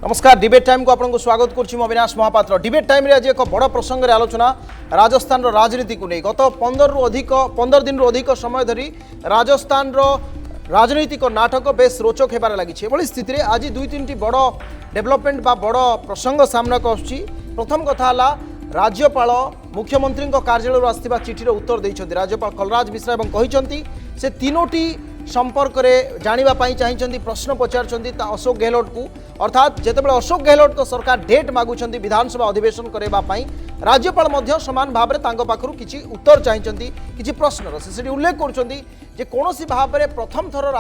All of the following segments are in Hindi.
नमस्कार डिबेट टाइम को आपको स्वागत करुच्ची अविनाश महापात्र। डिबेट टाइम रे आज एक बड़ प्रसंग रे आलोचना राजस्थान रो राजनीति को नहीं। गत 15 दिन अधिक समय धरी राजस्थान रो राजनीतिक नाटक बेस रोचक होबार लगी। स्थिति रे आज दुई तीन बड़ डेवलपमेंट बा बड़ प्रसंग सामना को आसुची। प्रथम कथा हला राज्यपाल मुख्यमंत्री कार्यालय आसथिबा चिठीर उत्तर देइछन्ति राज्यपाल कलराज मिश्रा एवं कहिसन्ति से तीनोटी संपर्क में जानापी चाहिए प्रश्न पचार अशोक गहलोत को। अर्थात जितेबाला अशोक गहलोत को सरकार डेट मागुंट विधानसभा अधिवेशन करने राज्यपाल सामान भाव में पाखु किसी उत्तर चाहिए किसी प्रश्नर से उल्लेख कर कौन भाव में प्रथम थर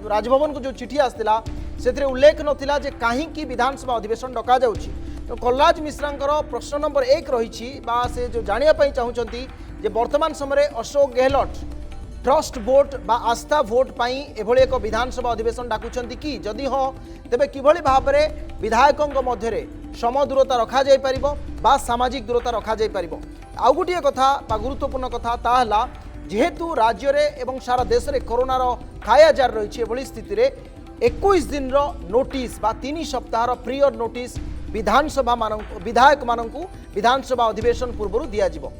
राजभवन को जो चिठी आसाला से उल्लेख नाला कहीं विधानसभा अधिवेशन डक जाऊँगी। तो कलराज मिश्रा प्रश्न नंबर 1 रही से जो जानापी चाहते वर्तमान समय अशोक गहलोत ट्रस्ट वोट बा आस्था वोट पाई एभली एक विधानसभा अधिवेशन डाकुचंती कि जदि हाँ तेबे किभली भाव में विधायकों मध्य सम दूरता रखा जाय परिबो बा सामाजिक दूरता रखा जाय परिबो। आउ गोटे कथा बा गुरुत्वपूर्ण कथा ताहला जेहेतु राज्य रे एवं सारा देश रे कोरोना रो खायाजार रही एभली स्थिति रे 21 दिन रो नोटिस बा 3 सप्ताह प्रियर नोटिस विधानसभा विधायक मानकू विधानसभा अधिवेशन पूर्व दिया जिवो।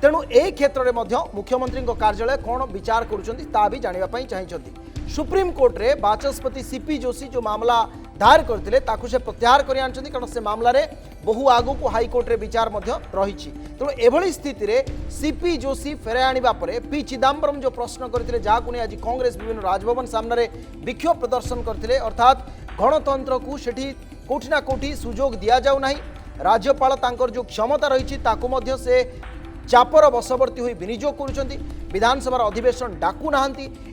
तेणु ए क्षेत्र में मुख्यमंत्री कार्यालय कौन विचार करुँचा भी जानापी चाहिए। सुप्रीम कोर्ट रे बाचस्पति सीपी जोशी जो मामला दायर करते से प्रत्याहार कर कारण से मामलें बहु आगु को हाईकोर्ट रे विचार रही। तेणु एभली स्थिति रे सीपी जोशी फेर आने पर पी चिदम्बरम जो प्रश्न करते जहाँ नहीं आज कांग्रेस विभिन्न राजभवन सामने विक्षोभ प्रदर्शन करते अर्थात गणतंत्र को सेठी कोठी ना कोठी सुजोग दि जाऊ ना। राज्यपाल तांकर जो क्षमता रही से चापर बशवर्ती हुई विनियोग कर विधानसभा अधिवेशन डाकू ना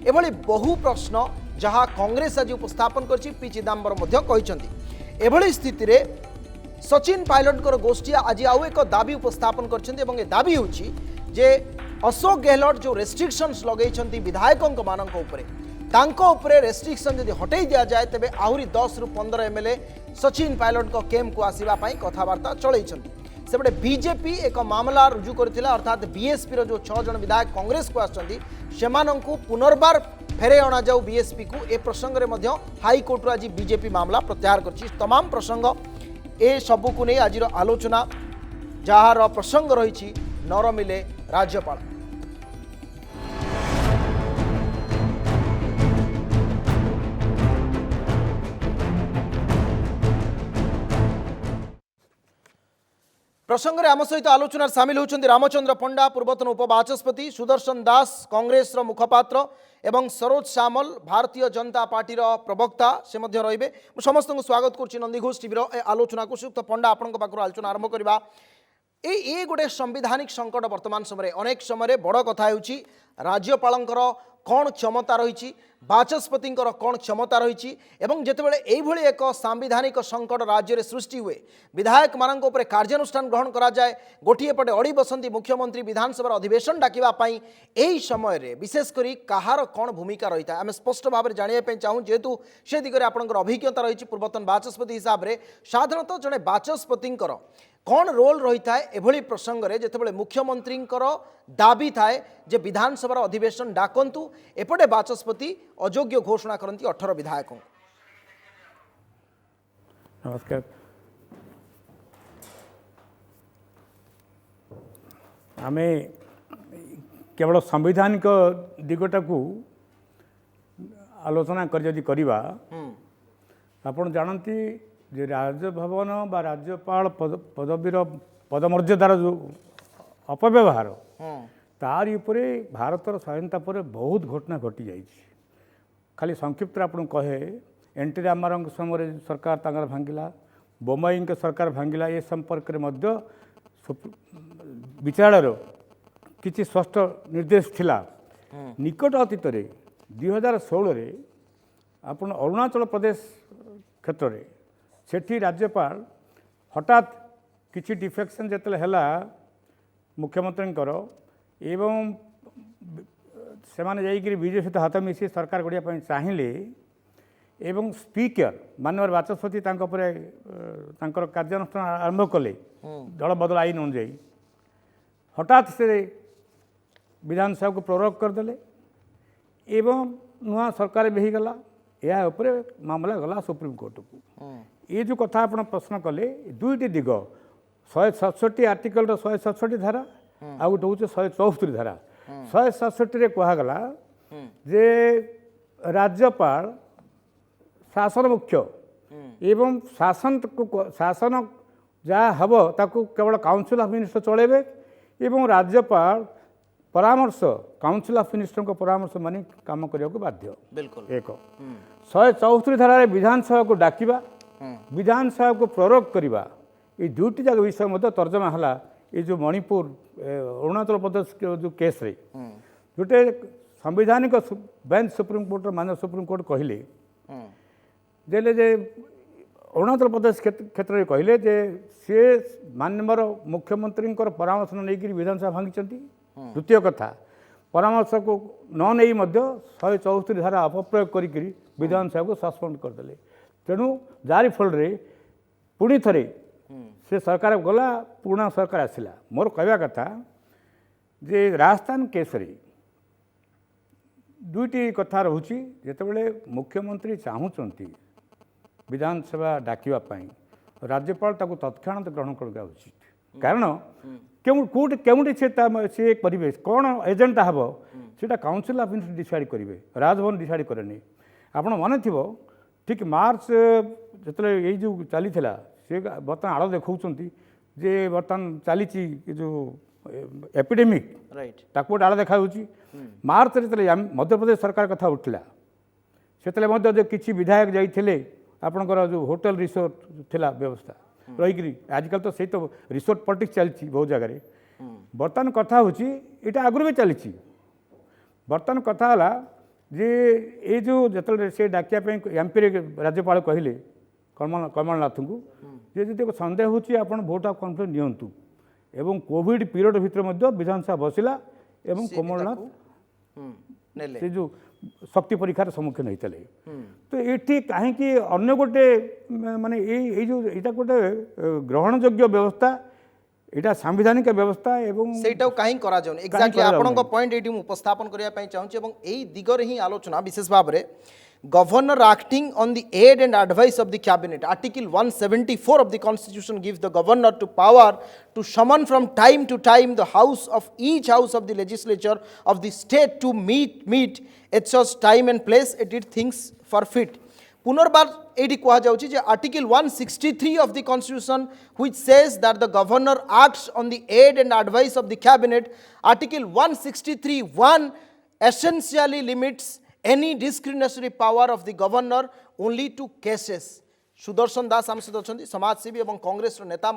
एभली बहु प्रश्न जहाँ कांग्रेस आज उपस्थापन कर पी चिदम्बरम एभली स्थिति रे सचिन पायलट गोष्ठी आज आउ एक दाबी उपस्थापन कर दाबी होची जे अशोक गहलोत जो रेस्ट्रिक्शंस लगे विधायकों मानक उपरे रेस्ट्रिक्शन जदि हटई दि जाए तेबे आहरी 10 रु 15 एमएलए सचिन पायलट को कैम्प को आसवाई कथबार्ता चलई सेपटे बीजेपी एक मामला रुजु करथिला अर्थात बीएसपी रो जो 6 जन विधायक कांग्रेस को आछंती सेमानंकु पुनर्बार फेरे अणा जाऊ बीएसपी को ए प्रसंग रे मध्य हाईकोर्ट आज बीजेपी मामला प्रत्याहार करछि। तमाम प्रसंग ए सबु को नहीं आज आलोचना जार प्रसंग रही नर मिले राज्यपाल। प्रसंग में आम सहित आलोचना सामिल होती रामचंद्र पंडा पूर्वतन उपबाचस्पति, सुदर्शन दास कांग्रेस मुखपात्र एवं सरोज सामल भारतीय जनता पार्टी प्रवक्ता से रे समस्त को स्वागत करुच्ची नंदीघोष टीवी आलोचना को। श्रीयुक्त पंडा आपण पाखु आलोचना आरंभ करवा। ये गोटे संविधानिक संकट वर्तमान समय अनेक समय बड़ कथा होची राज्यपालंकर कौन क्षमता रही बाचस्पति कौन क्षमता रही जितेबाला यही एक सांविधानिक संकट राज्य में सृष्टि हुए विधायक मान कार्यानुष्ठान ग्रहण करा जाए गोटे पटे अड़ी बसंती मुख्यमंत्री विधानसभा अधिवेशन डाकिवाई यही समय विशेषकर कहार कौन भूमिका रही है आम स्पष्ट भाव में जानापी चाहूँ जेहेतु से दिगरे आपंकर अभिज्ञता रही पूर्वतन बाचस्पति हिसाब से साधारणतः जड़े बाचस्पति कौन रोल रही है एभली प्रसंग में जितेबाला मुख्यमंत्री दाबी थाए जे विधानसभा अधिवेशन डाकंतु एपटे बाचस्पति अयोग्य घोषणा करती 18 विधायकों। नमस्कार। आमे केवल संवैधानिक दिगटा को आलोचना कर आपण जानती जे राजभवन बा राज्यपाल पदवीर पदमर्यादार जो अपव्यवहार तारी उपरे भारतर स्वाधीनता पर बहुत घटना घटी जाइए। खाली संक्षिप्त आपन कहे एनटी रामाराव समय सरकार तांगर भांगिला बोम्मई के सरकार भांगिला ए संपर्क में विचार किसी स्पष्ट निर्देश थिला। निकट अतीत 2016 आपन अरुणाचल प्रदेश क्षेत्र में सेठी राज्यपाल हठात किसी डिफेक्शन जिते है मुख्यमंत्री एवं से माने बीजेपी सहित हाथ मिसी सरकार गढ़ा चाहिए एवं स्पीकर माननीय बाचस्पति कार्यानुष्ठान आरंभ कले दल बदल आईन अनुजाई हठात से विधानसभा को प्रोरोग करदे एवं नुआ सरकार भी गला या उपरे मामला गला सुप्रीम कोर्ट को ये जो कथा आप प्रश्न कले दुईटी दिग 167 आर्टिकल 167 धारा आ गोटे हूँ 174 धारा 167 कहगला जे राज्यपाल शासन मुख्य एवं शासन जहाँ हम ताकू केवल काउंसिल ऑफ मिनिस्टर चलेबे एवं राज्यपाल परामर्श काउंसिल ऑफ मिनिस्टर को परामर्श मानि काम करने को बाध्य बिल्कुल एक 174 धारा विधानसभा को डाकिबा विधानसभा को प्ररोग करवा ये दुईटी जाक विषय मध्य तर्जमा है ये जो मणिपुर अरुणाचल प्रदेश के जो केस रे गोटे संवैधानिक बेंच सुप्रीम कोर्ट माननीय सुप्रीम कोर्ट कहले जेले जे अरुणाचल प्रदेश क्षेत्र में कहले जे सी माननीय मुख्यमंत्री परामर्श नहीं विधानसभा भांगी द्वितीय कथा परामर्श को न नहीं 174 धारा अपप्रयोग करी विधानसभा को सस्पेंड करदे तेणु जारी फल पुणी थे से सरकार गला पुराना सरकार आसला मोर कहवा कथा जे राजस्थान केस रे दुईटी कथा रोचे जितेबाला मुख्यमंत्री चाहूँगी विधानसभा डाकिवाई राज्यपाल ताको तत्क्षणात ग्रहण करवा उचित कारण केउटी से करेंगे कौन एजेंडा हम से काउंसिल ऑफ मिनिस्टर डिसाइड करेंगे राजभवन डिसाइड करे आपड़ मन थी ठीक मार्च जो ये जो चली सी बर्तमान आड़ देखा जे बर्तमान चली जो एपिडेमिक ताकू आड़ देखा मार्च जो मध्यप्रदेश सरकार कथा उठला से किसी विधायक जाइए आपणकर जो होटेल रिसोर्ट थिला व्यवस्था रही आजकल तो से तो रिसोर्ट पॉलिटिक्स चलती बहुत जगह बर्तमान कथा होटा आगुरी भी चली बर्तमान कथा है जे ये जो जो से डाकिया एमपी राज्यपाल कहले कमलनाथ को जे जो सन्देह होची आपण भोट ऑफ कॉन्फिडेंस नियंतु एवं कोविड पीरियड भितर विधानसभा बसिला एवं कमलनाथ से जो शक्ति परीक्षार सम्मुखीन होते तो ये कहीं अन्य गोटे माने ये जो यहाँ गोटे ग्रहण योग्य व्यवस्था यहाँ सांविधानिक व्यवस्था एवं सेटा कहीं करा जाउनी एक्जेक्टली आपनक पॉइंट एटी उपस्थापन करिया पई चाहूची एवं एई दिगरे ही आलोचना विशेष भाव रे Governor acting on the aid and advice of the cabinet. Article 174 of the constitution gives the governor to power to summon from time to time the house of each house of the legislature of the state to meet at such time and place it thinks for fit. पुनर्बार एटी कहा जाउची जे article 163 of the constitution which says that the governor acts on the aid and advice of the cabinet. Article 163(1) essentially limits any discretionary power of the governor only to cases. Sudarshan Das आम सहित अच्छा समाजसेवी और कांग्रेस नेता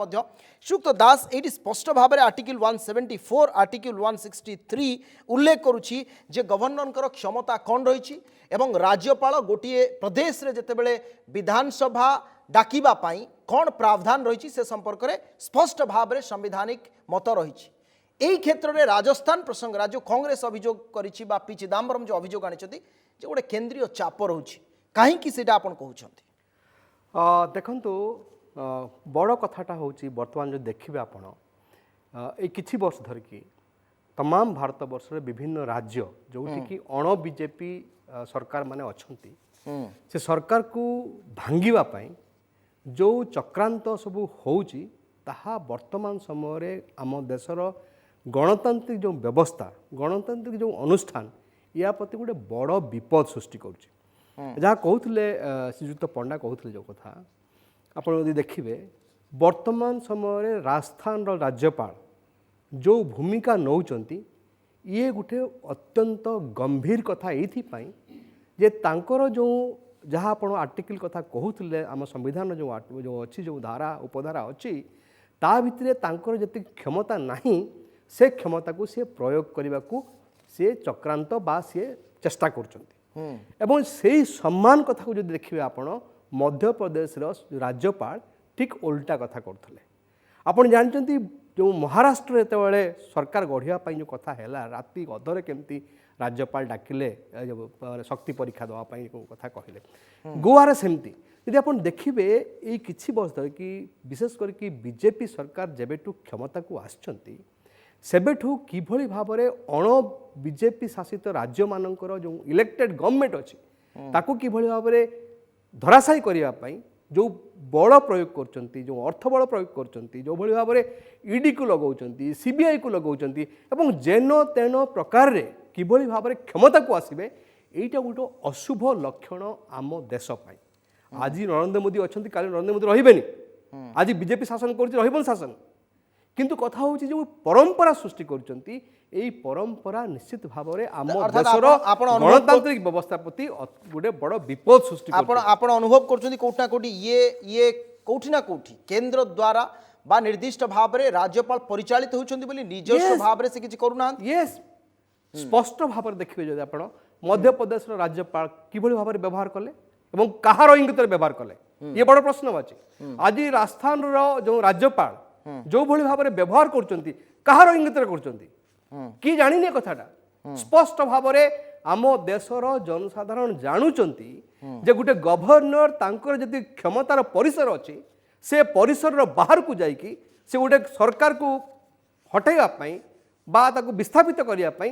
श्रीयुक्त दास ये स्पष्ट भाव में आर्टिकल 174 आर्टिकल 163 उल्लेख करुच्ची जे गवर्नर क्षमता कौन रही एवं राज्यपाल गोटे प्रदेश रे जितेबाला विधानसभा डाकिबाई कौन प्रावधान रही से संपर्क में स्पष्ट भाव में संवैधानिक मत रही यही क्षेत्र में राजस्थान प्रसंग राज्य कांग्रेस अभियोग करी पी चिदम्बरम जो अभियोग आनी गोटे केन्द्रीय चाप रोचे कहीं कहते देखु बड़ कथाटा हूँ बर्तमान जो देखिए आपण ये किछि वर्ष धरिकी तमाम भारत वर्ष विभिन्न राज्य जो कि अण बीजेपी सरकार माने अच्छी से सरकार को भांगापी जो चक्रांत सबू होउची ताहा वर्तमान समय आम देशर गणतांत्रिक जो व्यवस्था गणतांत्रिक जो अनुष्ठान या प्रति गोटे बड़ विपद सृष्टि करुच्ची जहाँ कहते श्रीजुक्त पंडा कहते जो कथा आप देखिए वर्तमान समय राजस्थान राज्यपाल जो भूमिका नौचंती ये गोटे अत्यंत गंभीर कथा ये जे तांकर जो जहाँ आप आर्टिकल कथा कहते आम संविधान जो अच्छी जो धारा उपधारा अच्छी ता भितर तांकर जति क्षमता नहीं से क्षमता को सी प्रयोग करने को सी चक्रांत बा सी चेष्टा कर एवं से सम्मान कथा को जो देखिए आप मध्य प्रदेश राज्यपाल ठीक उल्टा कथा करते आपड़ जानते जो महाराष्ट्र जो सरकार गढ़ापी जो कथा है राति अधरे केमती राज्यपाल डाकिले शक्ति परीक्षा देवाई कथा कहले गोवा सेमती यदि आप देखिए ये किसी वर्ष धर कि विशेष करके बीजेपी सरकार जेबेठू क्षमता को आसचंती सेबेठू किभली भाव में अण बीजेपी शासित राज्य मानकर जो इलेक्टेड गवर्नमेंट अच्छी ताकू किभଳି भाबरे धराशायी करिया पई जो बड़ प्रयोग करचंती जो अर्थ बड़ प्रयोग करचंती जो भଳି भाबरे ईडी को लगाउचंती सीबीआई को लगाउचंती एवं जेन तेन प्रकार रे किभଳି भाबरे क्षमता को आसीबे एटा गुटो अशुभ लक्षण आम देश पाई आज नरेंद्र मोदी अछंती काली नरेंद्र मोदी रहिबेनी आज बीजेपी शासन करछि रहिबन शासन किंतु कथा होची जो परंपरा सृष्टि करचंती एई परंपरा निश्चित भाबरे आम अर्थात देशर आपण अनुभव गणतांत्रिक व्यवस्था प्रति गोटे बड़ विपद सृष्टि आपण अनुभव करछंती कोठना कोठी ये कोठी ना कोठी केंद्र द्वारा बा निर्दिष्ट भाव रे राज्यपाल परिचालित होउछंती बोली निजस्व भाव रे से किछि करूना यस स्पष्ट भाव देखिए जदि आपण मध्य प्रदेश राज्यपाल किभଳି भाव व्यवहार कले एवं कहार इंगित व्यवहार कले ये बड़ प्रश्न अछि आज राजस्थान रो जो राज्यपाल जो भଳି भाव व्यवहार करचंती कहार इंगित करचंती कि जानिने कथाटा स्पष्ट भाव आम देशर जनसाधारण जानुचंती जे गुटे गवर्नर तांकर जदि क्षमतार परिसर अछि से परिसर रो बाहर को जाइकी से गोटे सरकार को हटाइबा पई बा ताको विस्थापित करिया पई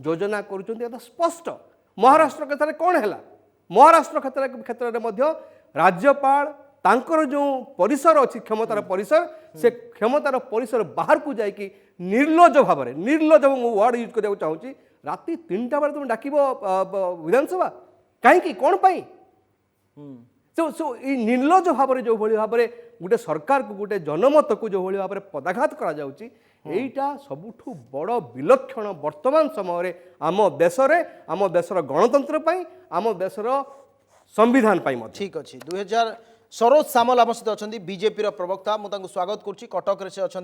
योजना करूचंती एता स्पष्ट महाराष्ट्र क्षेत्र में कौन है महाराष्ट्र क्षेत्र में मध्य राज्यपाल तांकर जो परिसर अच्छी क्षमतार परिसर से क्षमतार परिसर बाहर को जाइकी निर्लज भाव में निर्लज वर्ड यूज करने चाहूँगी राति 3टा बेले तुम डाक विधानसभा कहीं कौन पाई निर्लज भाव जो भली भाव गोटे सरकार को गोटे जनमत को जो भली भाव पदाघात करा जाउची एटा सबुठु बड़ विलक्षण वर्तमान समय आम देशर गणतंत्र पाई आम देशर संविधान पाई ठीक अच्छे 2000 सरोज सामल आम सहित अच्छा बीजेपी प्रवक्ता मुझे स्वागत करुच्ची कटक से अच्छा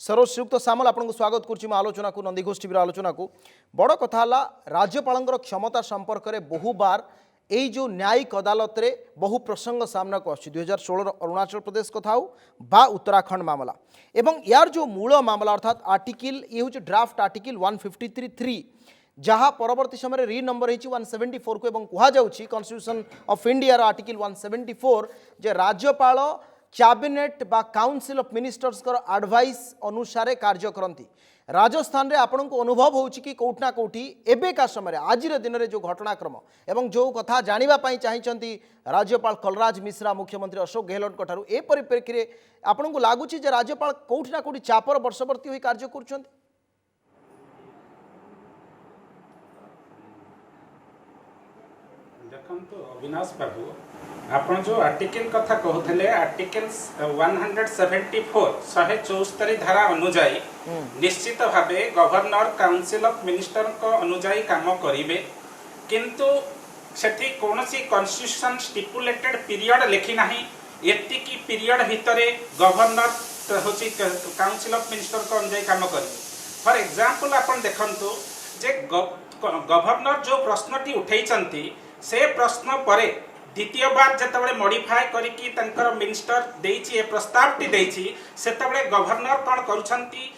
सरोज श्रीयुक्त सामल आपको स्वागत करुच्ची आलोचना को नंदीघोष टीवी आलोचना को बड़ कथा राज्यपाल क्षमता संपर्क में बहुबार यही जो न्यायिक अदालत रे बहु प्रसंग सामना को आसुची 2016 अरुणाचल प्रदेश कथा हो बा उत्तराखंड मामला एवं यार जो मूल मामला अर्थात आर्टिकल ये हूँ ड्राफ्ट आर्टिकल 153(3) जहाँ परवर्ती समय री नंबर होती 174 को कहुच्छी कॉन्स्टिट्यूशन ऑफ इंडिया आर्टिकल 174 जे राज्यपाल कैबिनेट बा काउंसिल ऑफ मिनिस्टर्स एडवाइस अनुसार कार्य करती राजस्थान रे आपन को अनुभव होउची कि कोठना कोठी एबे का समय आज दिन रे जो घटनाक्रम एवं जो कथा जानिबा पई चाहिचंती राज्यपाल कलराज मिश्रा मुख्यमंत्री अशोक गहलोत कठारु ए परिप्रेक्षी रे आपन को लागुची जे राज्यपाल कोठना कोठी चापर वर्षवर्ती होई कार्य करछंती देखंतु अविनाश बाबू आपण जो आर्टिकल कथा कहूले आर्टिकल 174 धारा अनुजाई निश्चित भावे गवर्नर काउंसिल ऑफ मिनिस्टर को अनुजाई काम करिवे किंतु सेठी कोनसी कॉन्स्टिट्यूशन स्टिपुलेटेड पीरियड लिखी नाही एति की पीरियड भितरे गवर्नर होची काउंसिल ऑफ मिनिस्टर को अनुजाई काम करिवे फॉर एग्जांपल आपण देखंतु जे गवर्नर जो प्रश्नटी उठैचंती से प्रश्न परे द्वितीय बार जिते मॉडिफाई करिकी तंकर मिनिस्टर देइछि ए प्रस्तावटी देइछि सेतबे गवर्नर कौन करूछंती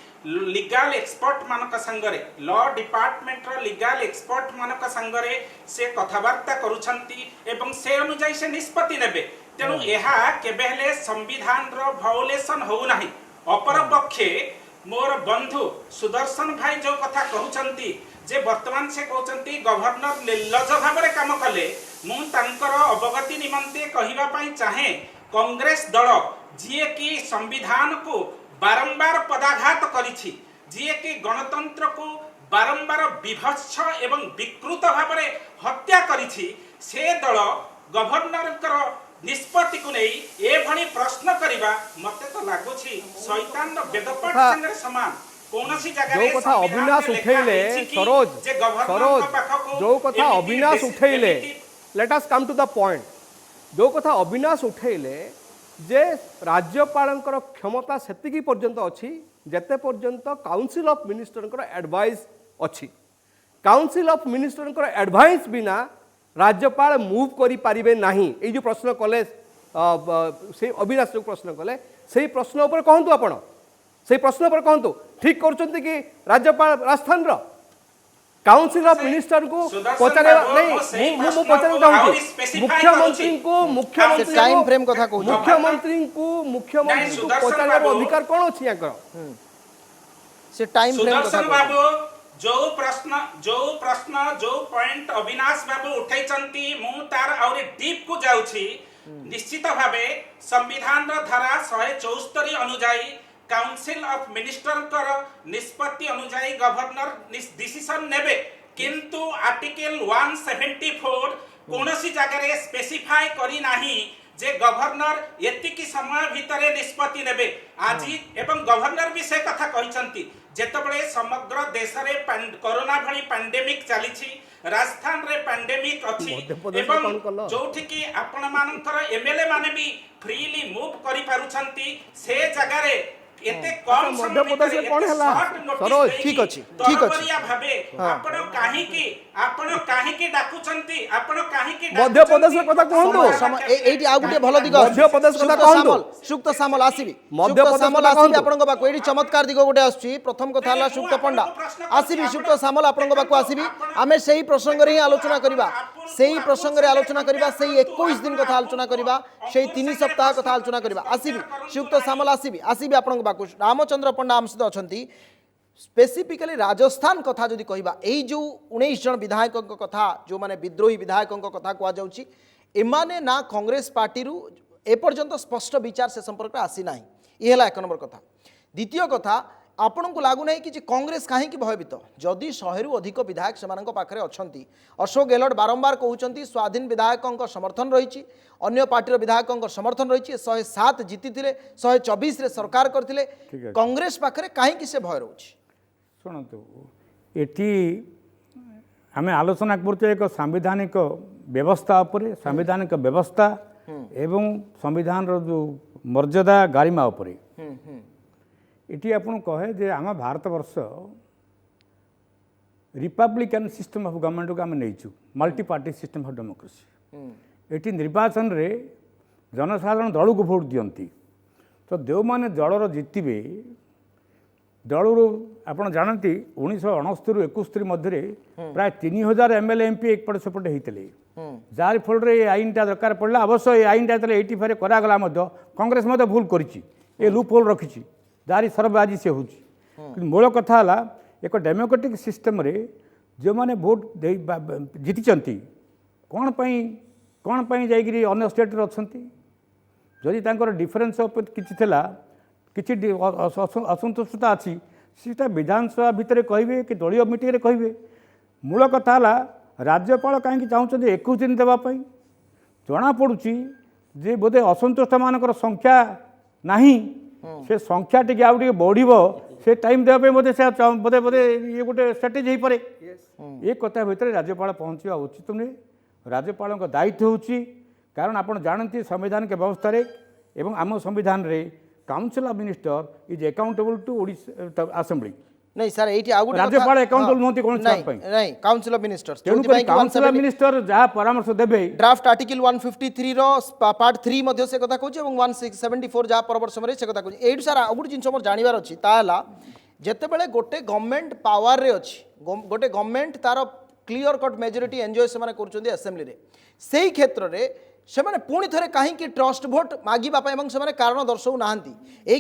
लीगल एक्सपर्ट मानक संगरे लॉ डिपार्टमेंट रो लीगल एक्सपर्ट मानक संगरे से कथबार्ता करूछंती एवं से अनुसार से निष्पत्ति नेबे तेनु एहा केबे हेले संविधान रो वायोलेशन हो नाही अपर पक्षे मोर बंधु सुदर्शन भाई जो कथा कहउछंती जे वर्तमान से कहउछंती गवर्नर निर्लज भाव में काम कले मु तांकर अवगति निमंते कहिबा पई चाहे कांग्रेस दल जिए कि संविधान को बारंबार पदाघात करिछि जिए कि गणतंत्र को बारंबार विभत्स एवं विकृत भाव में हत्या करिछि से दल गवर्नर निष्पत्ति को नहीं ए भणी प्रश्न करिबा मते तो लागुछि शैतान वेदपाठ संगे समान कोनसी जगह जो कथा अविनाश उठैले सरोज जो कथा अविनाश उठैले let us come to the point जो कथा अविनाश उठैले जे राज्यपालंकर क्षमता सेतिकी पर्यंत अछि जेते पर्यंत काउंसिल ऑफ मिनिस्टरंकर एडवाइस अछि काउंसिल ऑफ मिनिस्टरंकर एडवाइस बिना राज्यपाल मूव करि पारिबे नाही ए जो प्रश्न कले से अविनाश जो प्रश्न कले से प्रश्न ऊपर कहंतु आपण से प्रश्न पर कहंतु ठीक करछंती कि राज्यपाल राजस्थान रो काउंसिल ऑफ मिनिस्टर को पचारे नहीं मु पचारे चाहूची मुख्यमंत्री टाइम फ्रेम कथा कहू मुख्यमंत्री को पचारे अधिकार कोन अछि याकर से टाइम फ्रेम कथा बाबू जो प्रश्न जो पॉइंट अविनाश बाबू उठाई मु तार आउरी डीप को जाउछि निश्चित भावे संविधान रो धारा 174 अनुଯାयी काउंसिल ऑफ मिनिस्टर कर निष्पत्ति अनुଯାयी गवर्नर डिसीजन नेबे किंतु आर्टिकल 174 कोनोसी जगह रे स्पेसिफाई करी नाही जे गवर्नर एतिकी समय भितरे निष्पत्ति नेबे आज एवं गवर्नर भी से कथा कहिसंती जेतबळे समग्र देश रे कोरोना भली पैंडेमिक चलीछि राजस्थान रे पैंडेमिक अछि एवं जोठी की आपण मानकर एमएलए माने भी फ्रीली मूव करि पारुछंती से जगह रे एते कम समय भितरे कोन हला सरोज ठीक अछि भाबे आपण काहे की डाकुछंती आपण काहे की मध्य प्रदेश कथा कहंतु एठी आ गुटे भलो दिग मध्य प्रदेश कथा कहंतु सुक्त सामल आसीबी मध्य प्रदेश सामल आसीबी आपन बाकू एठी चमत्कार दिग गुटे आछी प्रथम कथा हला सुक्त पंडा आसीबी सुक्त सामल आपन बाकू आसीबी आमे सेही प्रसंग रे ही आलोचना करिबा सेही प्रसंग रे आलोचना करिबा सेही 21 दिन कथा आलोचना करिबा सेही 3 सप्ताह कथा आलोचना करिबा आसीबी सुक्त सामल आसीबी आपन बाकू रामचंद्र पंडा आम सहित अछंती स्पेसिफिकली राजस्थान कथा जदि कहबा एई जो 19 जन विधायकों कथा जो माने विद्रोही विधायकों कथा कुआ जाउची एमाने ना कांग्रेस पार्टी रु एपर्यंत स्पष्ट विचार से संपर्क आसी नाही ई हला एक नंबर कथा द्वितीय कथा आपन को लागू नहीं कि कांग्रेस कहीं भयभीत जदि 100 रु अधिक विधायक सेमानक पाखरे अछंती अशोक गहलोत बारंबार कहउचंती स्वाधीन विधायकों समर्थन रही अन्य पार्टी विधायकों समर्थन रही 107 जीति 124 रे सरकार करथिले कांग्रेस पाखरे कहीं से भय रोची शुणु एटी आम आलोचना करते एक सांविधानिक व्यवस्था उपरे सांविधानिक व्यवस्था एवं संविधान रो जो मर्यादा गारिमा उपरे इटी आपन कहे जे आम भारत वर्ष रिपब्लिकन सिस्टम ऑफ गवर्नमेंट को आम नहीं multi party system of democracy eighty निर्वाचन रे जनसाधारण दल को भोट दियंती तो जो माने दलर जितबे दलू आपड़ जानती 1969 रु 71 मध्य प्राय 3000 एमएलए एमपी एक पटे सेपटे होते जार फल आईनटा दरकार पड़ा अवश्य ये आईनटा जो 85 करागला कांग्रेस भूल कर लूप होल रखी जारी सरबाजी से हो मूल कथा एक डेमोक्रेटिक सिस्टम रे जो मैंने भोट जीति कौन पाई जाइए अन्य स्टेट अच्छा जदि डिफरेन्स किसी किसी असंतुष्टता अच्छी सीटा विधानसभा भितर कहे कि दलीय मीटिंग रे कहे मूल कथा राज्यपाल कहीं चाहते 21 दिन देवाई जना पड़ुची जे बोधे असंतुष्ट मानकर संख्या नहीं से संख्या टी आउ बढ़ से टाइम देवाई बोधे से बोधे बोधे ये गोटे स्ट्राटेजी हो पारे ये कथा भितर राज्यपाल पहुँचा उचित नुहे राज्यपाल दायित्व होची कारण आप जानते संवैधानिक व्यवस्था एवं आम संविधान रे council of minister is accountable to Odisha assembly नहीं सर एठी आगु राज्यपाल अकाउंटेबल नहोती कोन साथ पई नहीं council of ministers council of minister जहाँ परामर्श देबे ड्राफ्ट आर्टिकल 153 रो पार्ट 3 मध्ये से कथा कहूची एवं 174 जहाँ परवर्ष समय से कथा कहूची एठी सर आगु जिंस मोर जानिबार अछि ताला जेतेबेले गोटे गवर्नमेंट पावर रे अछि गोटे गवर्नमेंट तार क्लियर कट मेजॉरिटी एन्जॉय से माने करचोंदी असेंबली रे सेही क्षेत्र रे से माने पुणी थे कहीं ट्रस्ट भोट मागिबा एवं से कारण दर्शाऊ ना ये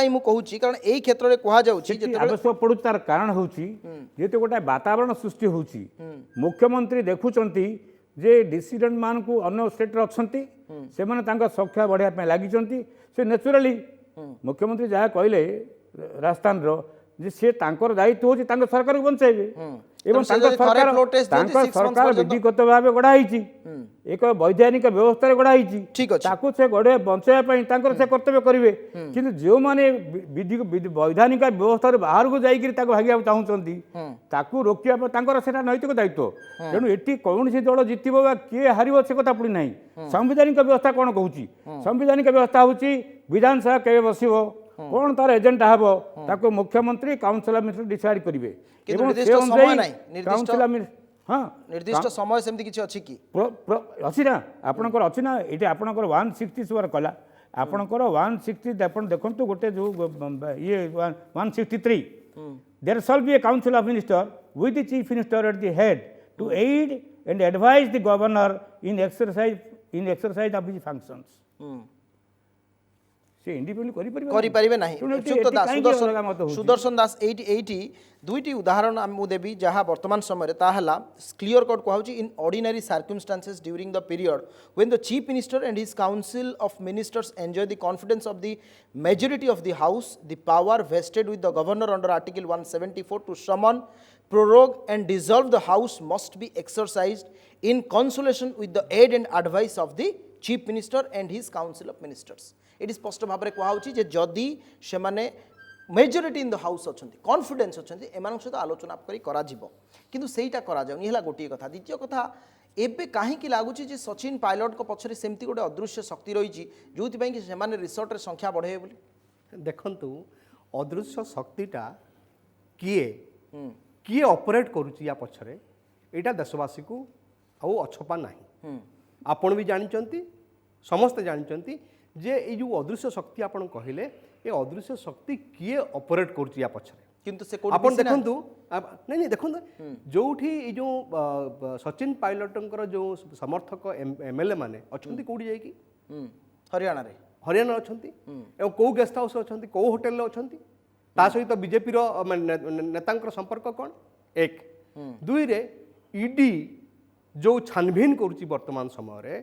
मुझे कहूँ कारण यही क्षेत्र में कहुच्छी आवश्यक पड़ू तार कारण हूँ जेहेतु गोटे वातावरण सृष्टि हो मुख्यमंत्री देखुंट जे डिसीडेंट मान को अन्य स्टेट अच्छा से संख्या बढ़ाई लगी से नेचुराली मुख्यमंत्री जहाँ कहले राजस्थान सी दायित्व हो सरकार को बचाइबे एवं सरकार विधिगत भाव गढ़ाई एक वैधानिक व्यवस्था गढ़ाई से गढ़े बचाई से कर्तव्य करेंगे कि जो मैंने वैधानिक व्यवस्था बाहर को जाकर भागा चाहूँ रोकवा नैतिक दायित्व तेणु ये कौन दल जितब किए हार से कथा पड़ी ना संवैधानिक व्यवस्था कौन कहूँ संवैधानिक व्यवस्था हूँ विधानसभा के बस कौन तार एजेंडा हम ताको मुख्यमंत्री काउंसिल मिनिस्टर डिसाइड करेंगे निर्दिष्ट समय सेमती किछि अछि कि अछि ना आपनकर अछि ना एटे आपनकर 160 सुवर कला आपनकर 160 आपण देखंतु गोटे जो ये 163 there shall be a council of minister with the chief minister at the head to aid and advise the governor in exercise of his functions से इंडिपेंडेंट କରିପାରିବେ ନାହିଁ ଅଚ୍ୟୁତ ଦାସ ସୁଦର୍ଶନ ଦାସ ଏଇଠି ଦୁଇଟି ଉଦାହରଣ ମୁଁ ଦେବି ଯାହା ବର୍ତ୍ତମାନ ସମୟରେ ତାହା ହେଲା କ୍ଲିୟର କଟ୍ କୁହାଉଛି in ordinary circumstances during the period when the chief minister and his council of ministers enjoy the confidence of the majority of the house the power vested with the governor under article 174 to summon prorogue and dissolve the house must be exercised in consultation with the aid and advice of the chief minister and his council of ministers eighty स्पष्ट भाव में कहुच्छी जे जदि से मेजोरिटी इन द हाउस अच्छा कॉन्फिडेंस अच्छा एम सहित आलोचना किंतु सेटा करा गोटे कथा द्वितीय कथा एबे कहीं लगुच सचिन पायलट को पछरे सेमती गोटे अदृश्य शक्ति रही जो कि रिसोर्ट रे संख्या बढ़े बोली देखंतु अदृश्य शक्तिटा किए किए ऑपरेट करुची या पछरे एटा देशवासी को आउ अछपा नहीं आपण भी जानचंती समस्त जानचंती जे ये जो अदृश्य शक्ति आपण कहले ये अदृश्य शक्ति किए ऑपरेट करुची या पछरे किंतु से आपण देखंतु नहीं नहीं देखंतु जोठी ये जो सचिन पायलटंकर जो समर्थक एमएलए माने अछंती कोडी जाई की हरियाणा अछंती एवं को गेस्ट हाउस अछंती को होटल रे अछंती ता सहित बीजेपी रो नेतांकर संपर्क कौन एक दुई रे ईडी जो छानबीन करुची वर्तमान समय रे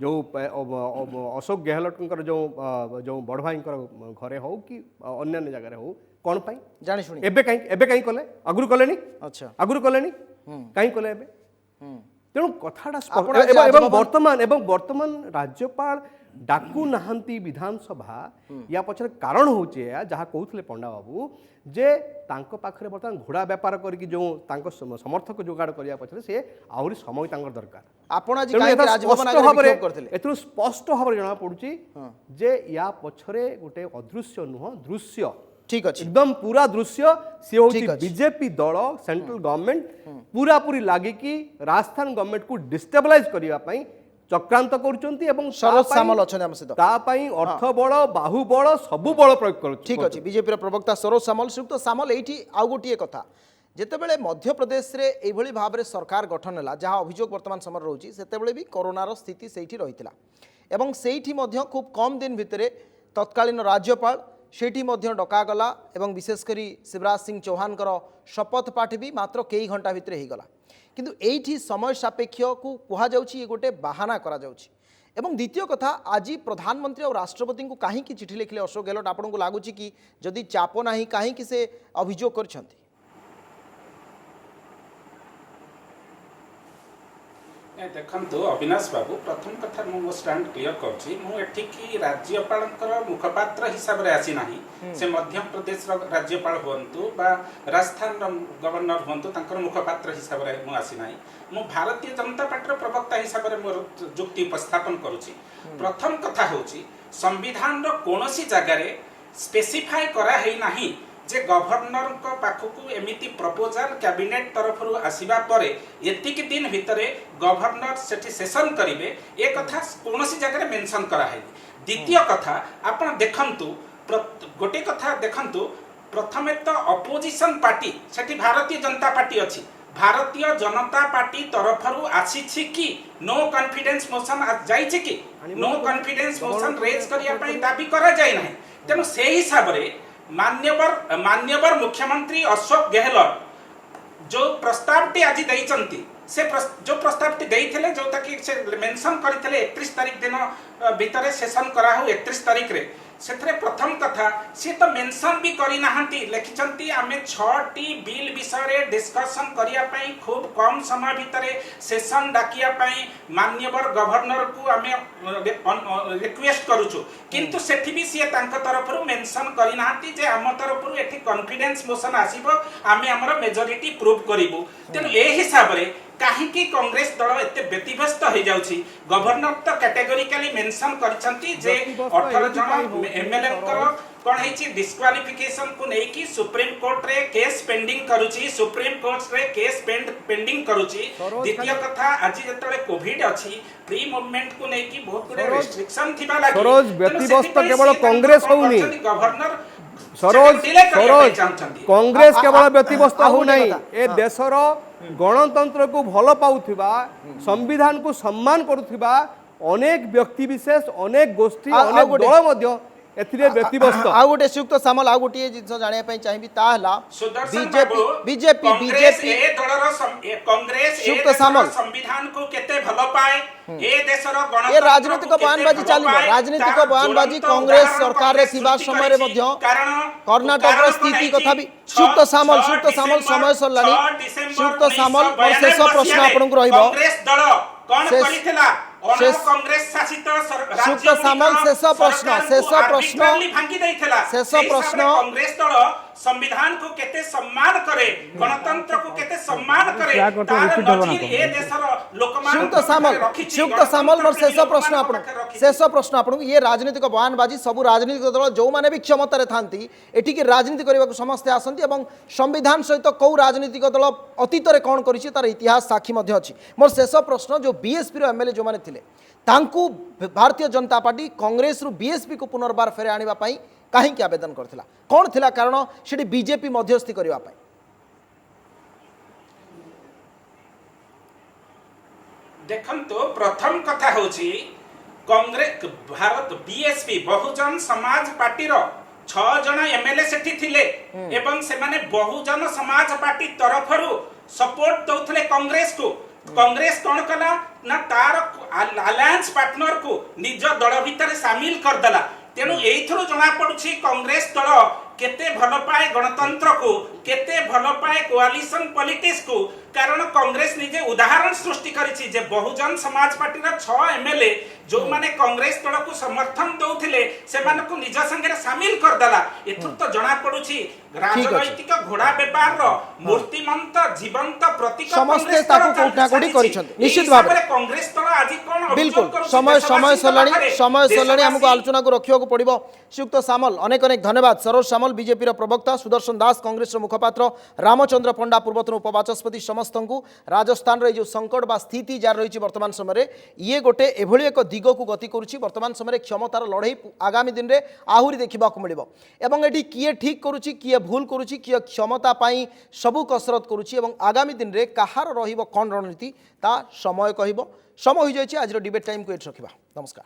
जो अशोक गहलोतंकर जो बड़ भाई घरे हो कि अन्य जगह हो कौन पाई जानी शुणी एबे कहीं कले अगुरु कलेनी अच्छा अगुरु कलेनी कहीं कले एबे तेणु कथाटा वर्तमान राज्यपाल डाकू नहांती विधानसभा या पछरे कारण होचे जहाँ कहते पंडा बाबू जे तांको पाखरे बर्तमान घोड़ा व्यापार करके जो तांको समर्थक जोगाड़ करिया पछरे से आहुरी समय तांकर दरकार आपण आज काहे राजभवन आगे विक्षोभ करथिले एथु स्पष्ट भाव जना पडुची जे या पछरे गोटे अदृश्य नुह दृश्य ठीक अछि एकदम पूरा दृश्य से होची बीजेपी दल सेंट्रल गवर्नमेंट पूरा पूरी लागी कि राजस्थान गवर्नमेंट को डिस्टेबलाइज करिया पई चक्रांत करूचंती एवं सरोज सामल अछन हम सहित ता पई अर्थ बळ बाहुबळ सबु बळ प्रयोग करू ठीक अछि बीजेपी प्रवक्ता सरोज सामल श्रीयुक्त सामल एठी आउ गोटिए कथा जेतेबेले मध्य प्रदेश रे एभली भाव रे सरकार गठन होला जहाँ अभियोग वर्तमान समय रहउची सेतेबेले भी कोरोना रो स्थिति सेठी रहितला एवं सेठी मध्य खूब कम दिन भितरे तत्कालीन राज्यपाल सेठी मध्य डकागला एवं विशेषकर शिवराज सिंह चौहान शपथ पाठ भी मात्र कई घंटा भितर हो गला किंतु एठी समय सापेक्ष को कहा ये गोटे बाहाना करा जाउछि एवं द्वितीय कथा आज प्रधानमंत्री और राष्ट्रपति को कहीं चिठी लिखले अशोक गहलोत आपन को लगुच कि जदि चाप ना कहीं से अभियोग करछंती देखंतु अविनाश बाबू प्रथम कथा मो स्टैंड क्लियर करछि मु एठिकी राज्यपालंकर मुखपात्र हिसाब रे आसी नाही से मध्य प्रदेश राज्यपाल होंतु बा राजस्थान गवर्नर होंतु तांकर मुखपात्र हिसाब रे मु आसी नाही मु भारतीय जनता पार्टी प्रवक्ता हिसाब रे मोर जुक्ति उपस्थापन करूछि प्रथम कथा होछि संविधान रो कोनोसी जगह रे स्पेसिफाई करा हेई नाही जे गवर्नर को पाखकू एमिति प्रपोजल कैबिनेट तरफ आसीबा परे एतिक दिन भितरे गवर्नर सेठी सेशन करिवे ए कथा कोनोसी जगह मेंशन करा है द्वितीय कथा आपण देखंतु गोटे कथा देखंतु प्रथमे तो अपोजिशन पार्टी सेठी भारतीय जनता पार्टी अछि भारतीय जनता पार्टी तरफ आसी कि नो कॉन्फिडेंस मोशन जाइछि कि नो कॉन्फिडेंस मोशन रेज करिया पई दाबी करा जाय नाही तेनु से हिसाब रे मान्यवर मुख्यमंत्री अशोक गहलोत जो प्रस्ताव टी आज देइचंती से जो प्रस्ताव टी देइथिले जो ताकि से मेंशन करिथिले 31 तारिख दिन भितरे सेशन करा हो 31 तारिख रे सेथरे प्रथम कथा से तो मेंशन भी करी नाहंती लिखिचंती आमे 6टी बिल विषय रे डिस्कशन करिया पई खूब कम समय भितरे सेशन डाकिया पई मान्यवर गवर्नर को आमे रिक्वेस्ट करूछु किंतु सेठी भी से तांक तरफरु मेंशन करी नाहंती जे हम तरफरु एठी कॉन्फिडेंस मोशन आसीबो आमे हमर मेजॉरिटी प्रूव करिवु तेनु ए हिसाब रे काहेकि कांग्रेस दल एते व्यतिव्यस्त हो जाउछि गवर्नर तो कैटेगोरिकली मेंशन करछंती जे 18 जन एमएलए कोन हेछि डिस्क्वालिफिकेशन को नै कि सुप्रीम कोर्ट रे केस पेंडिंग करूछि सुप्रीम कोर्ट रे केस पेंडिंग करूछि द्वितीय कथा आज जतले कोविड अछि फ्री मूवमेंट को नै कि बहुत गुडे रेस्ट्रिक्शन थिबा लागि सरोज व्यतिव्यस्त केवल कांग्रेस होउनी गवर्नर सरोज कांग्रेस केवल व्यतिव्यस्त हो नै ए देशर गणतंत्र को भल पाउथिबा संविधान को सम्मान करुथिबा अनेक व्यक्ति विशेष अनेक गोष्ठी अनेक दल मध्य एथिरे व्यतिव्यस्त आउ गोटे सुयुक्त सामल आउ गोटे जिनस जानिया पई चाहिबी ता हला सुदर्शन बीजेपी बाबू, बीजेपी कांग्रेस बीजेपी ए दलर कांग्रेस ए सुक्त देशर सामल। संविधान को केते भलो पाए ए देशर गणतंत्र ये राजनीतिक बयानबाजी चलिबो राजनीतिक बयानबाजी कांग्रेस सरकार रे थिबा समय रे मध्य कर्नाटक रो स्थिति कथा भी सुयुक्त सामल समय सरलानी सुयुक्त सामल और शेष प्रश्न आपन को रहइबो कांग्रेस दल कोन शेष- करिथिला शेष- कांग्रेस शासित राज्य सुक्त सामल शेष प्रश्न भांगी दैथिला शेष सेहि प्रश्न हिसाबरे कांग्रेस दल संविधान को केते सम्मान करे गणतंत्र को केते सम्मान करे क्या करते तार repeat हबो ना नजीर ए देशर लोकमान सुयुक्त सामल मोर शेष प्रश्न आपण शेष प्रश्न आपण ये राजनीतिक बयानबाजी सब राजनीतिक दल जो माने भी क्षमता रे थांती एठी की राजनीति करबा को समस्ते आसंती एवं संविधान सहित कौ राजनीतिक दल अतीत रे कोन करिछि तार इतिहास साक्षी मध्ये अछि मोर शेष प्रश्न जो बीएसपी रो एमएलए जो माने थिले तांकू भारतीय जनता पार्टी कांग्रेस रु बीएसपी को पुनर्बार फेरे आनिबा पई काहे की आवेदन करथिला कोन थिला कारण सेठी बीजेपी मध्यस्थी करबा पई देखंतु प्रथम कथा होची कांग्रेस भारत बीएसपी बहुजन समाज पार्टी रो 6 जण एमएलए सेठी थिले एवं से माने बहुजन समाज पार्टी तरफरु सपोर्ट दउथले कांग्रेस को कांग्रेस कोन कला ना तार अलायंस पार्टनर को निज दल भितर शामिल कर दला तेनु एइथरो जणा पडुछि कांग्रेस दल केते भलो पाए गणतंत्र को केते भलो पाए कोआलिशन पॉलिटिक्स को कारण कांग्रेस निजे उदाहरण सृष्टि करिछि जे बहुजन समाज पार्टी रा 6 एमएलए जो माने कांग्रेस दल को समर्थन दउथिले से माने को निज संगे शामिल कर दला एथुर तो जणा पडुछि राजनैतिक घोड़ा व्यापार रो मूर्तिमंत जीवंत प्रतीक समस्ते ताकू कोठा कोठी करिसंती निश्चित भाबे कांग्रेस दल आज कोन बिल्कुल समय सलाणी हमको आलोचना को रखिया को पड़िबो सुयुक्त सामल अनेक अनेक धन्यवाद सरोज सामल बीजेपी रो प्रवक्ता सुदर्शन दास कांग्रेस रो मुखपात्र रामचंद्र पंडा पूर्वतन उपबाचस्पति समस्त को राजस्थान रे जो संकट बा स्थिति जार रही वर्तमान समय ये गोटे एभली एक दिग को गति करुच्ची वर्तमान समय क्षमतार लड़ई आगामी दिन में आहुरी देखा मिलिबो एवं एटी किए ठीक करुच्ची किए भूल करुच्ची किए क्षमता पाई सबू कसरत करुच्ची एवं आगामी दिन में कहार रहिबो कोन रणनीति ता समय कहबो समय हो जाय आज डिबेट टाइम को एट रखिबा नमस्कार।